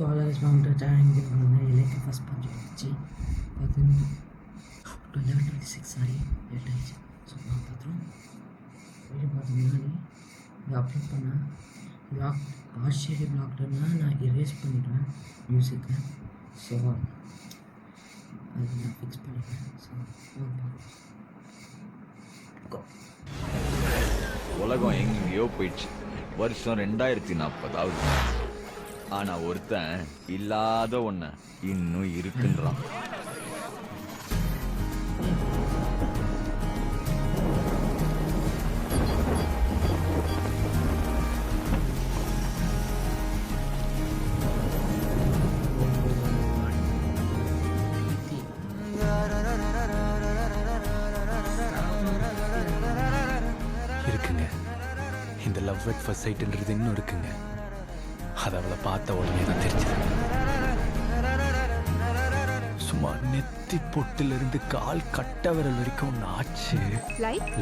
Always mounted and like first punch வந்துச்சு பார்த்தீங்கன்னா 11:26 sorry late ஆகிடுச்சு. ஸோ நான் பார்த்துருவோம் வீடியோ பார்த்து முன்னாடி இதை அப்லோட் பண்ணேன். பிளாக் ஆஸ்திரேலியா பிளாக்டர்னா நான் எரேஸ் பண்ணிடுவேன் மியூசிக்கை. ஸோ அது நான் ஃபிக்ஸ் பண்ணிடுவேன். ஸோ உலகம் எங்கேயோ போயிடுச்சு. வருஷம் 2040 ஆகுது. ஆனா ஒருத்தன் இல்லாத ஒண்ண இன்னும் இருக்குன்றான். இருக்குங்க, இந்த லவ் அட் ஃபர்ஸ்ட் சைட்ன்றது இன்னும் இருக்குங்க. அது அவளை பார்த்த உடனே தான் தெரிஞ்சது. சும்மா நெத்தி பொட்டிலிருந்து கால் கட்ட விரல் வரைக்கும் ஆச்சு.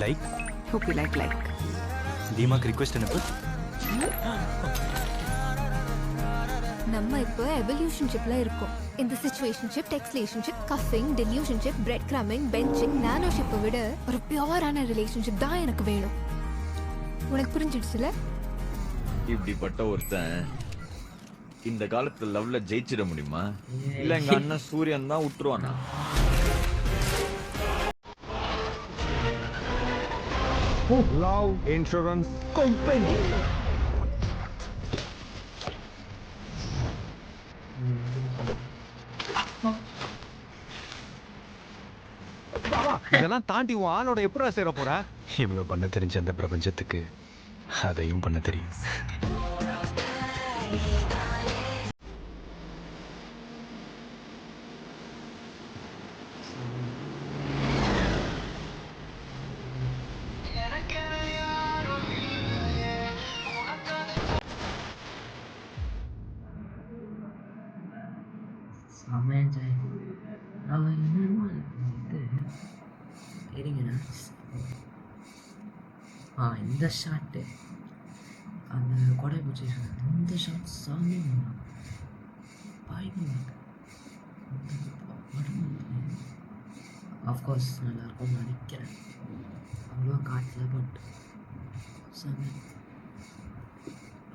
லைக் ஓகே லைக் தீமாக்கு ரிக்வெஸ்ட் அனுப்பு. நம்ம இப்போ எவல்யூஷன்ஷிப்ல இருக்கோம். இந்த சிச்சுவேஷன்ஷிப், டெக்ஸ்லேஷன்ஷிப், கஃபிங், டெலியூஷன்ஷிப், பிரெட் கிரமிங், பெஞ்சிங், நானோஷிப்பை விட ஒரு பியூரான ரிலேஷன்ஷிப் தான் எனக்கு வேணும். உனக்கு புரிஞ்சிடுச்சுல? இப்படிப்பட்ட ஒருத்தன் இந்த காலத்துல லவ்ல ஜெயிச்சிட முடியுமா? இல்ல எங்க அண்ணன் சூரியன் தான் விட்டுருவானா? Love insurance company. இதெல்லாம் தாண்டி உன் ஆளோட எப்படி சேர போற? இவங்க பண்ண தெரிஞ்ச அந்த பிரபஞ்சத்துக்கு அதையும் பண்ண தெரியும். செம்மையாச்சு. அவன் என்னமோ இது சரிங்கண்ணா. இந்த ஷாட்டு அந்த கொடை பூச்சி இந்த ஷாட் சாமி பாய்க்கு ஆஃப்கோர்ஸ் நல்லாயிருக்கும் நினைக்கிறேன். அவ்வளோ காட்டல, பட் சாமி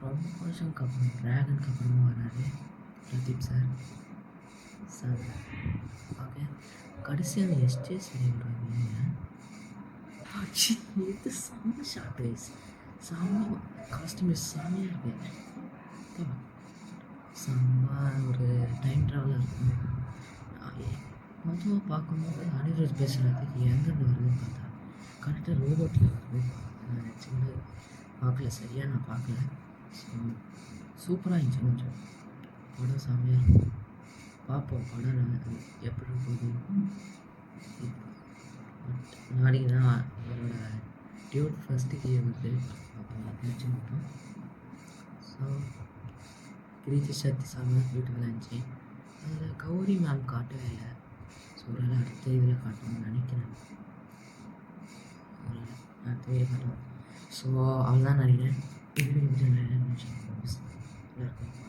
ரொம்ப வருஷம் அப்புறம் ட்ராகனுக்கு அப்புறமா வராரு பிரதீப் சார். சார் ஓகே, கடைசியாக அந்த எஸ்டேஸ் விளையாடுறாங்க. இது செம்ம ஷார்ட் ரைஸ், செம்ம காஸ்டியூம் செம்மையாக இருக்கு. செம்ம ஒரு டைம் ட்ராவலாக இருக்கும். மொத்தமாக பார்க்கும்போது அனிருத் பேசுகிறதுக்கு எங்கேருந்து வருதுன்னு பார்த்தா கரெக்டாக ரோபோட்டில் வருது. நான் ஆக்சுவலி பார்க்கல, சரியாக நான் பார்க்கல. ஸோ சூப்பராக இருந்துச்சு. கொஞ்சம் படம் செம்மையாக இருக்கும். பார்ப்போம் படம் எப்படி போகுது. பட் நாளைக்கு தான் என்னோட டியூட் ஃபஸ்ட்டு இயர் வருது. அப்போ நினச்சி மட்டும். ஸோ கிரீச்சி சக்தி செம்ம பியூட்டிஃபுல்லாக இருந்துச்சு. அதில் கௌரி மேம் காட்டவே இல்லை. ஸோ ஒரு அடுத்த இதில் காட்டணும்னு நினைக்கிறேன். அடுத்த வீடியோ காட்டுவோம். ஸோ அவ்வளோதான் நினைக்கிறேன். இது நிமிஷம் எல்லாருக்கும்